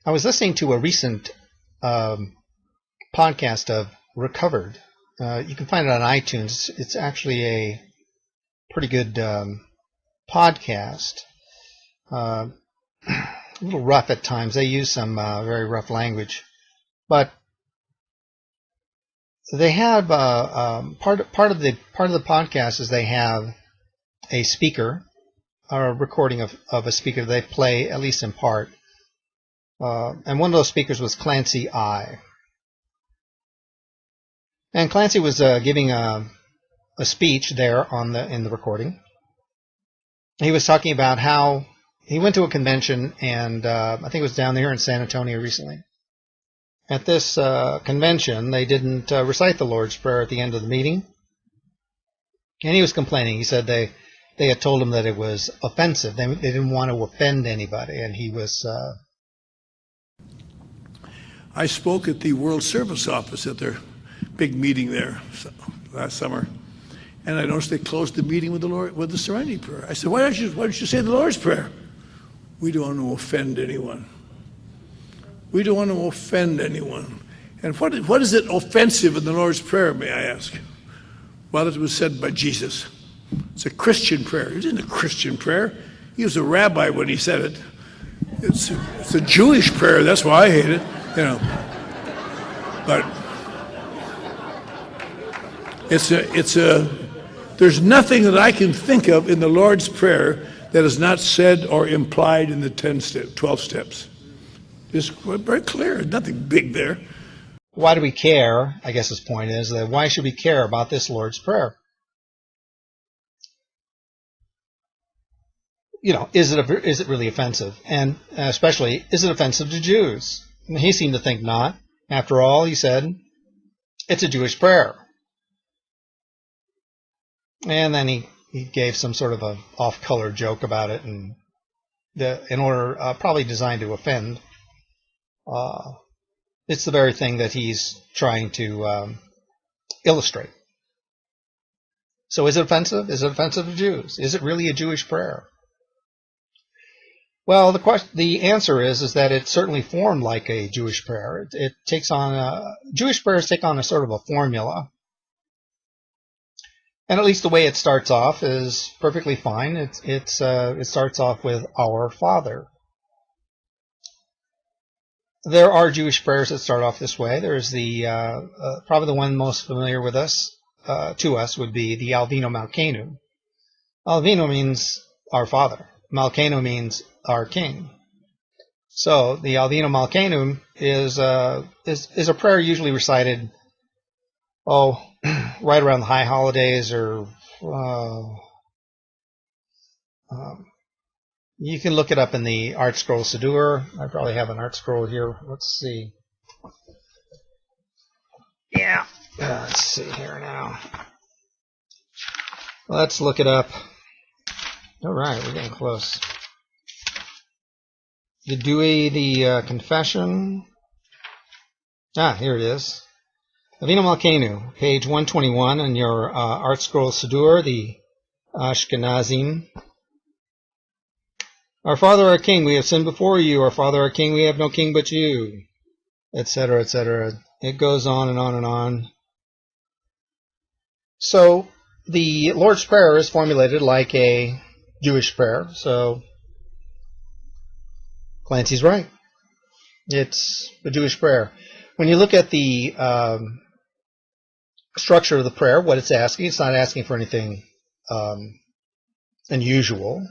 I was listening to a recent podcast of Recovered. You can find it on iTunes. It's actually a pretty good podcast. A little rough at times. They use some very rough language, but they have part of the podcast is they have a speaker, or a recording of a speaker they play at least in part. And one of those speakers was Clancy I. And Clancy was giving a speech there in the recording. He was talking about how he went to a convention, and I think it was down there in San Antonio recently. At this convention, they didn't recite the Lord's Prayer at the end of the meeting. And he was complaining. He said they had told him that it was offensive. They didn't want to offend anybody, and he was... I spoke at the World Service Office at their big meeting there last summer, and I noticed they closed the meeting with the Serenity Prayer. I said, why don't you say the Lord's Prayer? We don't want to offend anyone. We don't want to offend anyone. And what is it offensive in the Lord's Prayer, may I ask? Well, it was said by Jesus. It's a Christian prayer. It isn't a Christian prayer. He was a rabbi when he said it. It's a Jewish prayer. That's why I hate it. But there's nothing that I can think of in the Lord's Prayer that is not said or implied in the 12 steps. It's very clear. There's nothing big there. Why do we care? I guess his point is that why should we care about this Lord's Prayer? Is it really offensive? And especially, is it offensive to Jews? And he seemed to think not. After all, he said, it's a Jewish prayer. And then he gave some sort of a off-color joke about it, and probably designed to offend. It's the very thing that he's trying to illustrate. So is it offensive? Is it offensive to Jews? Is it really a Jewish prayer? Well, the answer is that it's certainly formed like a Jewish prayer. It takes on Jewish prayers take on a sort of a formula, and at least the way it starts off is perfectly fine. It starts off with Our Father. There are Jewish prayers that start off this way. There's the probably the one most familiar with us to us would be the Avinu Malkeinu. Avinu means our Father. Malkeinu means our King. So the Avinu Malkeinu is a prayer usually recited, right around the high holidays, or you can look it up in the Art Scroll Siddur. I probably have an Art Scroll here. Let's see. Yeah. Let's see here now. Let's look it up. All right, we're getting close. The Dewey, the Confession. Here it is. Avinu Malkeinu, page 121 in your Art Scroll Siddur, the Ashkenazim. Our Father, our King, we have sinned before you. Our Father, our King, we have no king but you, etc., etc. It goes on and on and on. So the Lord's Prayer is formulated like a Jewish prayer. So Clancy's right. It's a Jewish prayer. When you look at the structure of the prayer, what it's not asking for anything unusual.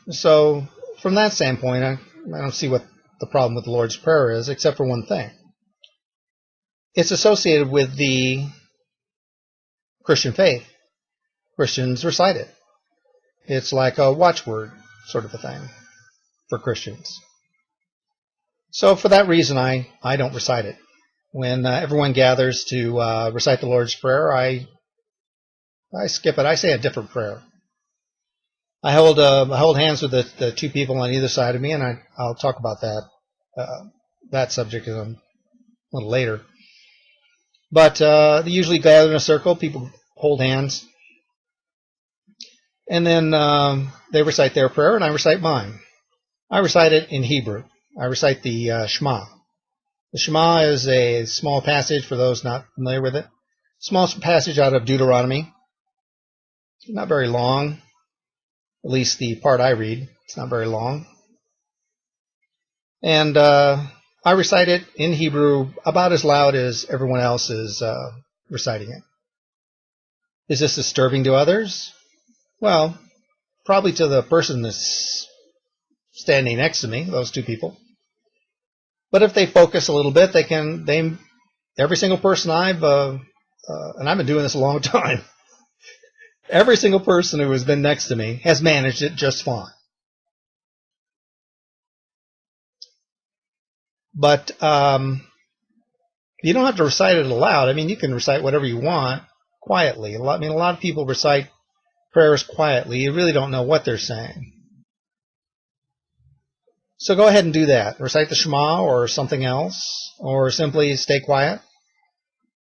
So from that standpoint, I don't see what the problem with the Lord's Prayer is, except for one thing. It's associated with the Christian faith. Christians recite it. It's like a watchword sort of a thing for Christians. So for that reason, I don't recite it. When everyone gathers to recite the Lord's Prayer, I skip it. I say a different prayer. I hold hands with the two people on either side of me, and I'll talk about that subject a little later. But they usually gather in a circle. People hold hands, and then they recite their prayer, and I recite mine. I recite it in Hebrew. I recite the Shema. The Shema is a small passage, for those not familiar with it. Small passage out of Deuteronomy. Not very long. At least the part I read. It's not very long. And I recite it in Hebrew about as loud as everyone else is reciting it. Is this disturbing to others? Well, probably to the person that's standing next to me, those two people. But if they focus a little bit, every single person and I've been doing this a long time, every single person who has been next to me has managed it just fine. But you don't have to recite it aloud. I mean, you can recite whatever you want quietly. A lot of people recite prayers quietly. You really don't know what they're saying. So go ahead and do that. Recite the Shema or something else, or simply stay quiet,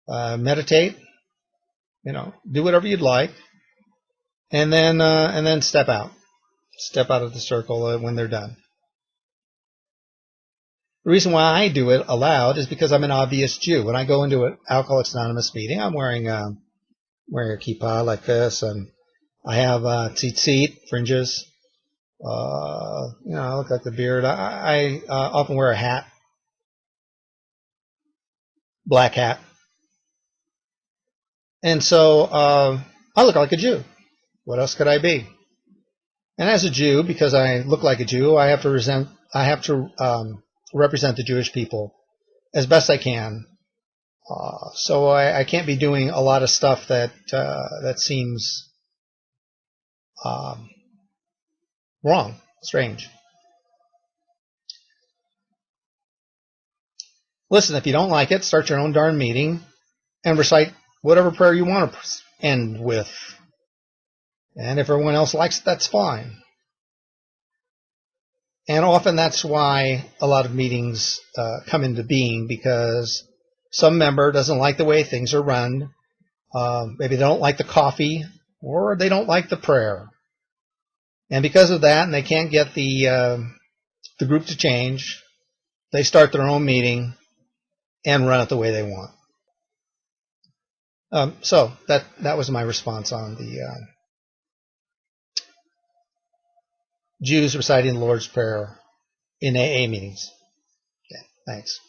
meditate. Do whatever you'd like, and then step out. Step out of the circle when they're done. The reason why I do it aloud is because I'm an obvious Jew. When I go into an Alcoholics Anonymous meeting, I'm wearing a kippah like this, and I have tzitzit, fringes. I look like the beard. I often wear a hat, black hat, and so I look like a Jew. What else could I be? And as a Jew, because I look like a Jew, I have to represent the Jewish people as best I can. So I can't be doing a lot of stuff that seems wrong, strange. Listen, if you don't like it, start your own darn meeting and recite whatever prayer you want to end with. And if everyone else likes it, that's fine. And often that's why a lot of meetings come into being, because some member doesn't like the way things are run. Maybe they don't like the coffee, or they don't like the prayer. And because of that, and they can't get the group to change, they start their own meeting and run it the way they want. So that was my response on the Jews reciting the Lord's Prayer in AA meetings. Okay, thanks.